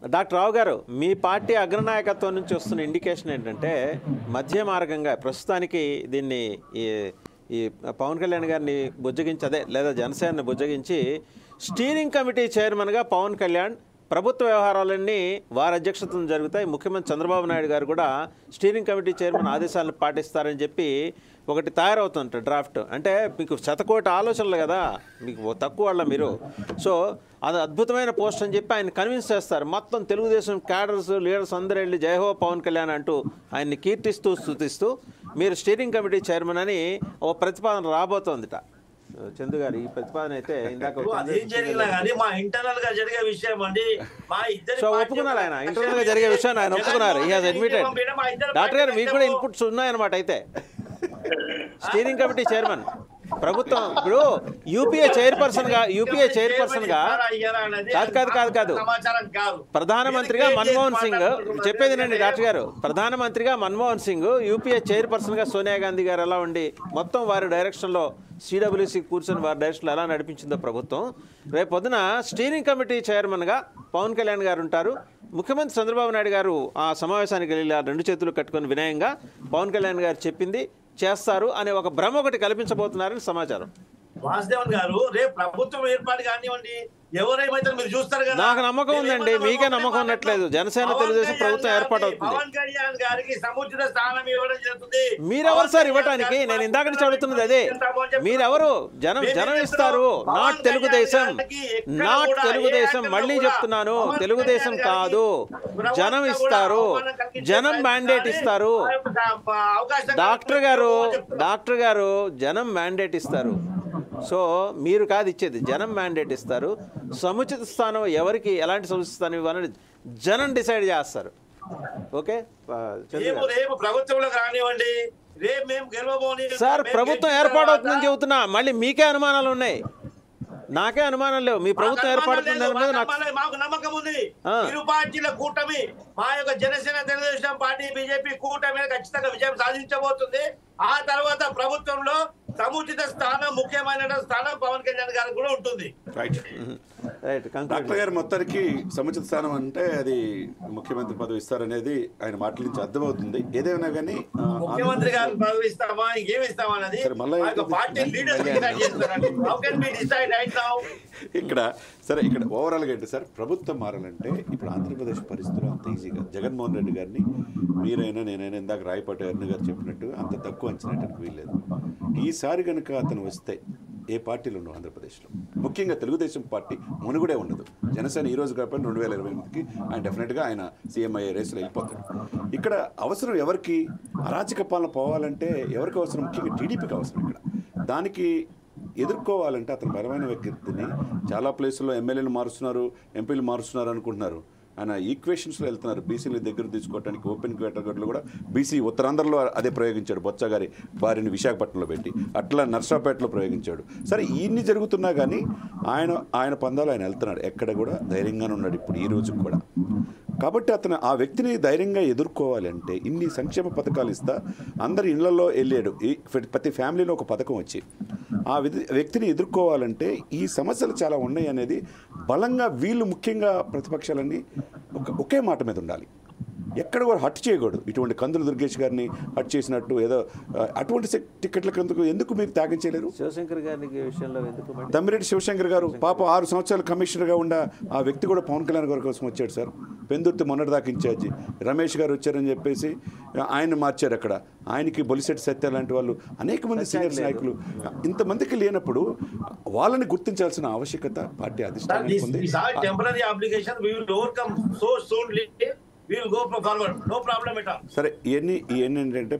Doctor రావు గారు, మీ party అగ్రనాయకత్వం నుంచి వస్తున్న ఇండికేషన్ ఏంటంటే మధ్య మార్గంగా ప్రస్తుతానికి దీన్ని ఈ ఈ పవన్ కళ్యాణ్ గారిని బుజ్జగించి లేదా జనసేనని బుజ్జగించి స్టీరింగ్ కమిటీ చైర్మన్గా పవన్ కళ్యాణ్, ప్రభుత్వ వ్యవహారాలన్నీ వారి అధ్యక్షతను జరుగుతాయి, ముఖ్యమంత్రి చంద్రబాబు నాయుడు గారు కూడా స్టీరింగ్ కమిటీ చైర్మన్ ఆదేశాలను పాటిస్తారని చెప్పి ఒకటి తయారవుతుంట డ్రాఫ్ట్. అంటే మీకు శతకోటి ఆలోచనలు కదా, మీకు తక్కువ వాళ్ళ మీరు. సో అది అద్భుతమైన పోస్ట్ అని చెప్పి ఆయన కన్విన్స్ చేస్తారు. మొత్తం తెలుగుదేశం క్యాడర్స్, లీడర్స్ అందరూ వెళ్ళి జయహో పవన్ కళ్యాణ్ అంటూ ఆయన్ని కీర్తిస్తూ స్తుతిస్తూ మీరు స్టీరింగ్ కమిటీ చైర్మన్ అని ఓ ప్రతిపాదన రాబోతోందిట. చందు గారు, ఈ ప్రతిపాదన అయితే ఇందాక సో ఒప్పుకున్నారు, ఆయన ఇంటర్నల్ గా జరిగే విషయాన్ని ఆయన ఒప్పుకున్నారు. హి హాజ్ అడ్మిటెడ్. డాక్టర్ గారు, మీకు కూడా ఇన్పుట్స్ ఉన్నాయన్నమాట. అయితే స్టీరింగ్ కమిటీ చైర్మన్ ప్రభుత్వం ఇప్పుడు యూపీఏ చైర్పర్సన్ గా కాదు ప్రధానమంత్రిగా మన్మోహన్ సింగ్, చెప్పేదినండి డాక్టర్ గారు, ప్రధానమంత్రిగా మన్మోహన్ సింగ్, యూపీఏ చైర్పర్సన్ గా సోనియా గాంధీ గారు ఎలా ఉండి మొత్తం వారి డైరెక్షన్లో సిడబ్ల్యూసీ కూర్చొని వారి డైరెక్షన్లో ఎలా నడిపించిందో ప్రభుత్వం, రేపు పొద్దున స్టీరింగ్ కమిటీ చైర్మన్గా పవన్ కళ్యాణ్ గారు ఉంటారు. ముఖ్యమంత్రి చంద్రబాబు నాయుడు గారు ఆ సమావేశానికి వెళ్ళి రెండు చేతులు కట్టుకొని వినయంగా పవన్ కళ్యాణ్ గారు చెప్పింది చేస్తారు అనే ఒక భ్రమ ఒకటి కల్పించబోతున్నారని సమాచారం. వాసుదేవన్ గారు, రేపు ప్రభుత్వం ఏర్పాటు కానివ్వండి, ఎవరేమైతే మీరు చూస్తారు కదా. నాకు నమ్మకం ఉందండి, మీకే నమ్మకం ఉన్నట్లేదు. జనసేన తెలుగుదేశం ప్రభుత్వం ఏర్పాటు అవుతుంది. పవన్ కళ్యాణ్ గారికి సముచిత స్థానం ఇవ్వడం జరుగుతుంది. మీరెవరు సార్ ఇవ్వటానికి? నేను ఇందాక నుంచి అడుగుతున్నది అదే. మీరెవరు? జనం ఇస్తారు. నాట్ తెలుగుదేశం, మళ్ళీ చెప్తున్నాను, తెలుగుదేశం కాదు, జనం ఇస్తారు. జనం మ్యాండేట్ ఇస్తారు. డాక్టర్ గారు జనం మ్యాండేట్ ఇస్తారు. సో మీరు కాదు ఇచ్చేది, జనం మ్యాండేట్ ఇస్తారు. సముచిత స్థానం ఎవరికి ఎలాంటి సముచిత స్థానం ఇవ్వాలని జనం డిసైడ్ చేస్తారు. ఓకే ప్రభుత్వంలో కానివ్వండి, రేపు మేము గెలవబోని సార్, ప్రభుత్వం ఏర్పాటవుతుందని చెబుతున్నా, మళ్ళీ మీకే అనుమానాలు ఉన్నాయి, నాకే అనుమానం లేవు. మీ ప్రభుత్వం ఏర్పడుతుంది మాకు నమ్మకం ఉంది. ఇరు పార్టీల కూటమి, మా యొక్క జనసేన, తెలుగుదేశం పార్టీ, బీజేపీ కూటమి ఖచ్చితంగా విజయం సాధించబోతుంది. ఆ తర్వాత ప్రభుత్వంలో సముచిత స్థానం, ముఖ్యమైన స్థానం పవన్ కళ్యాణ్ గారికి కూడా ఉంటుంది. డాక్టర్ గారు మొత్తానికి సముచిత స్థానం అంటే అది ముఖ్యమంత్రి పదవి ఇస్తారనేది ఆయన మాటల నుంచి అర్థమవుతుంది. ఏదైనా కానీ ముఖ్యమంత్రి గారు పదవి ఇస్తామా, ఇంకేమి ఇస్తామా అనేది ఇక్కడ సరే. ఇక్కడ ఓవరాల్గా ఏంటి సార్, ప్రభుత్వం మారాలంటే ఇప్పుడు ఆంధ్రప్రదేశ్ పరిస్థితులు అంత ఈజీగా జగన్మోహన్ రెడ్డి గారిని మీరైనా నేనైనా ఇందాక రాయపాటి అరుణ్ గారు చెప్పినట్టు అంత తక్కువ అంచనా వీల్లేదు. ఈసారి కనుక అతను వస్తే ఏ పార్టీలు ఉండవు ఆంధ్రప్రదేశ్లో, ముఖ్యంగా తెలుగుదేశం పార్టీ మునుగుడే ఉండదు. జనసేన ఈ రోజు కాబట్టి 2028కి ఆయన డెఫినెట్గా ఆయన సీఎం అయ్యే రేసులో వెళ్ళిపోతాడు. ఇక్కడ అవసరం ఎవరికి? అరాచక పాలన పోవాలంటే ఎవరికి అవసరం? ముఖ్యంగా టీడీపీకి అవసరం. ఇక్కడ దానికి ఎదుర్కోవాలంటే అతను బలమైన వ్యక్తిని చాలా ప్లేసుల్లో ఎమ్మెల్యేలు మారుస్తున్నారు, ఎంపీలు మారుస్తున్నారు అనుకుంటున్నారు. ఆయన ఈక్వేషన్స్లో వెళ్తున్నారు. బీసీని దగ్గర తీసుకోవడానికి ఓపెన్ కేటగిరీలో కూడా బీసీ ఉత్తరాంధ్రలో అదే ప్రయోగించాడు. బొత్స గారి భార్యని విశాఖపట్నంలో పెట్టి, అట్లా నర్సాపేటలో ప్రయోగించాడు. సరే, ఇన్ని జరుగుతున్నా కానీ ఆయన పందాలు ఆయన వెళ్తున్నాడు. ఎక్కడ కూడా ధైర్యంగానే ఉన్నాడు ఇప్పుడు ఈ రోజుకి కూడా. కాబట్టి అతను ఆ వ్యక్తిని ధైర్యంగా ఎదుర్కోవాలంటే ఇన్ని సంక్షేమ పథకాలు ఇస్తా అందరి ఇళ్లలో వెళ్ళాడు. ప్రతి ఫ్యామిలీలో ఒక పథకం వచ్చి ఆ వ్యక్తిని ఎదుర్కోవాలంటే ఈ సమస్యలు చాలా ఉన్నాయి అనేది బలంగా వీళ్ళు ముఖ్యంగా ప్రతిపక్షాలన్నీ ఒకే మాట మీద ఉండాలి. ఎక్కడ కూడా హట్ చేయకూడదు. ఇటువంటి కందుల దుర్గేష్ గారిని హట్ చేసినట్టు ఏదో అటువంటి టికెట్లకు ఎందుకు మీరు త్యాగం చేయలేరు? శివశంకర్ గారి విషయంలో తమ్మిరెడ్డి శివశంకర్ గారు పాప 6 సంవత్సరాలు కమిషనర్గా ఉన్న ఆ వ్యక్తి కూడా పవన్ కళ్యాణ్ గారి కోసం వచ్చాడు సార్. పెందుర్తి మొన్నటిదాకా ఇన్ఛార్జి రమేష్ గారు వచ్చారని చెప్పేసి ఆయన మార్చారు. అక్కడ ఆయనకి బొలిశెట్టి సత్య లాంటి వాళ్ళు అనేక మంది సీనియర్ నాయకులు ఇంతమందికి లేనప్పుడు వాళ్ళని గుర్తించాల్సిన ఆవశ్యకత పార్టీ అధిష్టానానికి ఉంది. సరే, ఇవన్నీ ఏంటంటే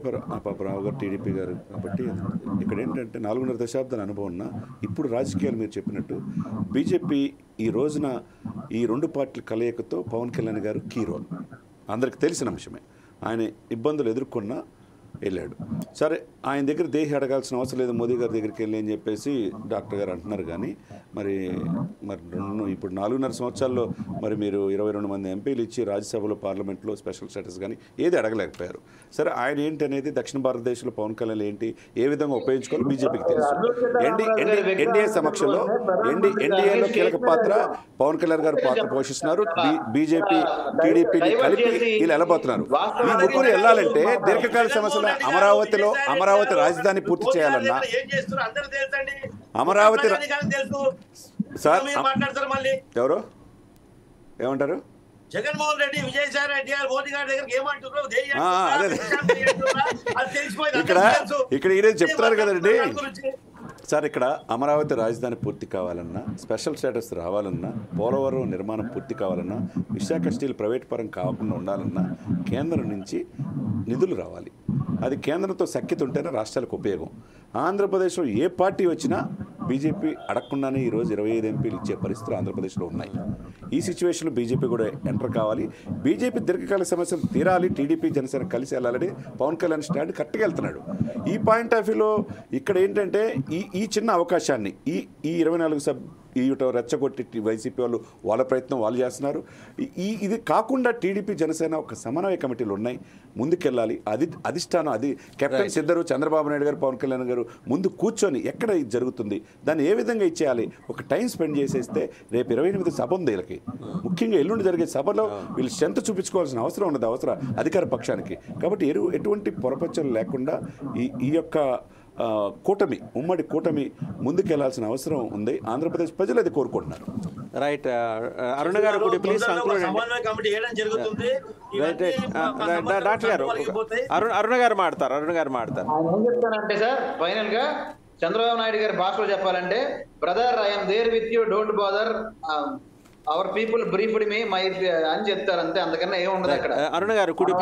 రావు గారు టీడీపీ గారు కాబట్టి ఇక్కడ ఏంటంటే 4.5 దశాబ్దాల అనుభవం ఉన్న ఇప్పుడు రాజకీయాలు మీరు చెప్పినట్టు బీజేపీ ఈ రోజున ఈ రెండు పార్టీల కలయికతో పవన్ కళ్యాణ్ గారు కీ రోల్ అందరికి తెలిసిన అంశమే. ఆయన ఇబ్బందులు ఎదుర్కొన్నా వెళ్ళాడు. సరే, ఆయన దగ్గర దేహి అడగాల్సిన అవసరం లేదు, మోదీ గారి దగ్గరికి వెళ్ళి అని చెప్పేసి డాక్టర్ గారు అంటున్నారు. కానీ మరి మరి ఇప్పుడు 4.5 సంవత్సరాల్లో మరి మీరు 22 మంది ఎంపీలు ఇచ్చి రాజ్యసభలో పార్లమెంట్లో స్పెషల్ స్టేటస్ కానీ ఏది అడగలేకపోయారు. సరే ఆయన ఏంటి అనేది దక్షిణ భారతదేశంలో పవన్ కళ్యాణ్ ఏంటి ఏ విధంగా ఉపయోగించుకోవాలో బీజేపీకి తెలుసు. ఎన్డీఏ సమక్షంలో ఎన్డీఏలో కీలక పాత్ర పవన్ కళ్యాణ్ గారు పాత్ర పోషిస్తున్నారు. బీజేపీ టీడీపీని కలిపి వీళ్ళు వెళ్ళబోతున్నారు. ఈ ముగ్గురు వెళ్ళాలంటే దీర్ఘకాల సమస్యలు అమరావతి రాజధాని పూర్తి చేయాలన్నా అమరావతి సార్ ఎవరు ఏమంటారు జగన్మోహన్ రెడ్డి, విజయసాయి రెడ్డి గారు మోదీ గారి దగ్గర ఏమంటున్నారు ఇక్కడ ఈరోజు చెప్తున్నారు కదండి సార్. ఇక్కడ అమరావతి రాజధాని పూర్తి కావాలన్నా, స్పెషల్ స్టేటస్ రావాలన్నా, పోలవరం నిర్మాణం పూర్తి కావాలన్నా, విశాఖ స్టీల్ ప్రైవేట్ పరం కాకుండా ఉండాలన్నా కేంద్రం నుంచి నిధులు రావాలి. అది కేంద్రంతో సఖ్యత ఉంటేనే రాష్ట్రాలకు ఉపయోగం. ఆంధ్రప్రదేశ్లో ఏ పార్టీ వచ్చినా బీజేపీ అడగకుండానే ఈరోజు 25 ఎంపీలు ఇచ్చే పరిస్థితులు ఆంధ్రప్రదేశ్లో ఉన్నాయి. ఈ సిచ్యువేషన్లో బీజేపీ కూడా ఎంటర్ కావాలి. బీజేపీ దీర్ఘకాల సమస్యలు తీరాలి. టీడీపీ జనసేన కలిసి వెళ్ళాలని పవన్ కళ్యాణ్ స్టాండ్ కరెక్ట్గా వెళ్తున్నాడు. ఈ పాయింట్ ఆఫ్ వ్యూలో ఇక్కడ ఏంటంటే ఈ చిన్న అవకాశాన్ని ఈ 24 రెచ్చగొట్టి వైసీపీ వాళ్ళు వాళ్ళ ప్రయత్నం వాళ్ళు చేస్తున్నారు. ఇది కాకుండా టీడీపీ జనసేన ఒక సమన్వయ కమిటీలు ఉన్నాయి, ముందుకెళ్ళాలి. అధిష్టానం అది కెప్టెన్స్ ఇద్దరు చంద్రబాబు నాయుడు గారు పవన్ కళ్యాణ్ గారు ముందు కూర్చొని ఎక్కడ ఇది జరుగుతుంది దాన్ని ఏ విధంగా ఇచ్చేయాలి ఒక టైం స్పెండ్ చేసేస్తే రేపు 28 సభ ఉంది వీళ్ళకి. ముఖ్యంగా ఎల్లుండి జరిగే సభలో వీళ్ళు స్ట్రెంత్ చూపించుకోవాల్సిన అవసరం ఉన్నది అధికార పక్షానికి. కాబట్టి ఎటువంటి పొరపచ్చలు లేకుండా ఈ యొక్క ఉమ్మడి కూటమి ముందుకెళ్లాల్సిన అవసరం ఉంది. ఆంధ్రప్రదేశ్ ప్రజలు అది కోరుకుంటున్నారు. రైట్. అరుణ గారు ప్లీజ్ కంక్లూడ్. డాక్టర్ గారు అరుణ గారు మాడతారు. ఏం చెప్తానంటే సార్, ఫైనల్ గా చంద్రబాబు నాయుడు గారి భాషలో చెప్పాలంటే, brother I'm there with you, don't bother, our people briefed me my అని చెప్తారు అంతే, అంతకన్నా ఏం ఉండదు అక్కడ. అరుణ గారు could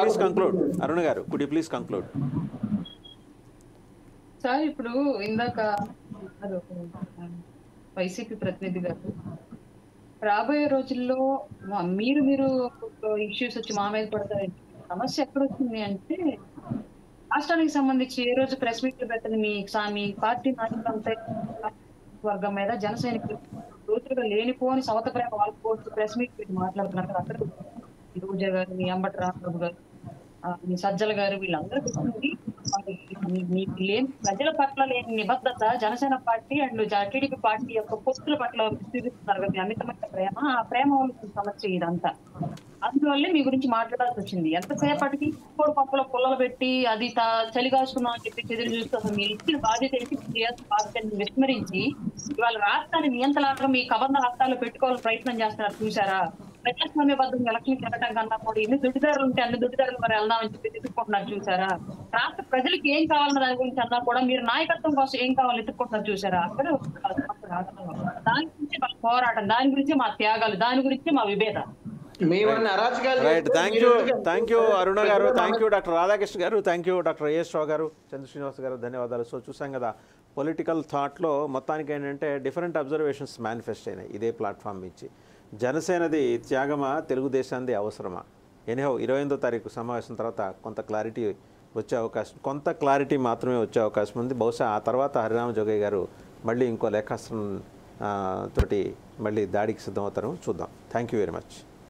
you please conclude. Sir ఇప్పుడు ఇందాక వైసీపీ ప్రతినిధి గారు రాబోయే రోజుల్లో మీరు ఇష్యూస్ వచ్చి మా మీద పడతారంటే సమస్య ఎక్కడ వచ్చింది అంటే, రాష్ట్రానికి సంబంధించి ఏ రోజు ప్రెస్ మీట్లు పెట్టని మీ పార్టీ నాయకులంతా వర్గం మీద జన సైనికులు రోజులుగా లేనిపోని సవత ప్రేమ వాళ్ళకి పోస్ట్ ప్రెస్ మీట్ పెట్టి మాట్లాడుతున్నారు. అందరూ రోజా గారు, మీ అంబటి రాంబాబు గారు, మీ సజ్జల గారు, వీళ్ళందరూ మీకు లేని ప్రజల పట్ల లేని నిబద్ధత Janasena party and TDP party యొక్క పొత్తుల పట్ల చూపిస్తున్నారు కదా, అమితమైన ప్రేమ. ఆ ప్రేమ సమస్య ఇదంతా. అందువల్లే మీ గురించి మాట్లాడాల్సి వచ్చింది. ఎంతసేపటికి కోడి పప్పులో పుల్లలు పెట్టి అది చలి కాసుకున్నాం అని చెప్పి ఎదురు చూస్తూ మీరు ఇచ్చిన బాధ్యతని విస్మరించి ఇవాళ రాష్ట్రాన్ని నియంత్రణగా మీ కబంధ హస్తాల్లో పెట్టుకోవాలని ప్రయత్నం చేస్తున్నారు. చూసారా? ప్రజాస్వామ్యబద్ధంగా ఎలక్షన్ వెళ్ళటం కన్నా కూడా ఎన్ని దుడ్డిదారులు ఉంటే అన్ని దుడ్డిదారులు మరి వెళ్దామని చెప్పి ఎత్తుకుంటున్నారు. చూసారా? రాష్ట్ర ప్రజలకి ఏం కావాలన్న దాని గురించి అన్నా కూడా మీరు నాయకత్వం కోసం ఏం కావాలని ఎత్తుకుంటున్నారు. చూసారా? అక్కడే దాని గురించి మా పోరాటం, దాని గురించి మా త్యాగాలు, దాని గురించి మా విభేదాలు. రైట్. థ్యాంక్ యూ అరుణ గారు, థ్యాంక్ యూ డాక్టర్ రాధాకృష్ణ గారు, థ్యాంక్ యూ డాక్టర్ ఏఎస్ రావు గారు, చంద్ర శ్రీనివాస్ గారు, ధన్యవాదాలు. సో చూసాం కదా పొలిటికల్ థాట్లో మొత్తానికి ఏంటంటే డిఫరెంట్ అబ్జర్వేషన్స్ మేనిఫెస్ట్ అయినాయి ఇదే ప్లాట్ఫామ్ నుంచి. జనసేనది త్యాగమా, తెలుగుదేశానికి అవసరమా? ఎనీహౌ 28వ తారీఖు సమావేశం తర్వాత కొంత క్లారిటీ మాత్రమే వచ్చే అవకాశం ఉంది. బహుశా ఆ తర్వాత హరిరామ జోగయ్య గారు మళ్ళీ ఇంకో లేఖాస్త్రం తోటి మళ్ళీ దాడికి సిద్ధమవుతారు. చూద్దాం. Thank you very much.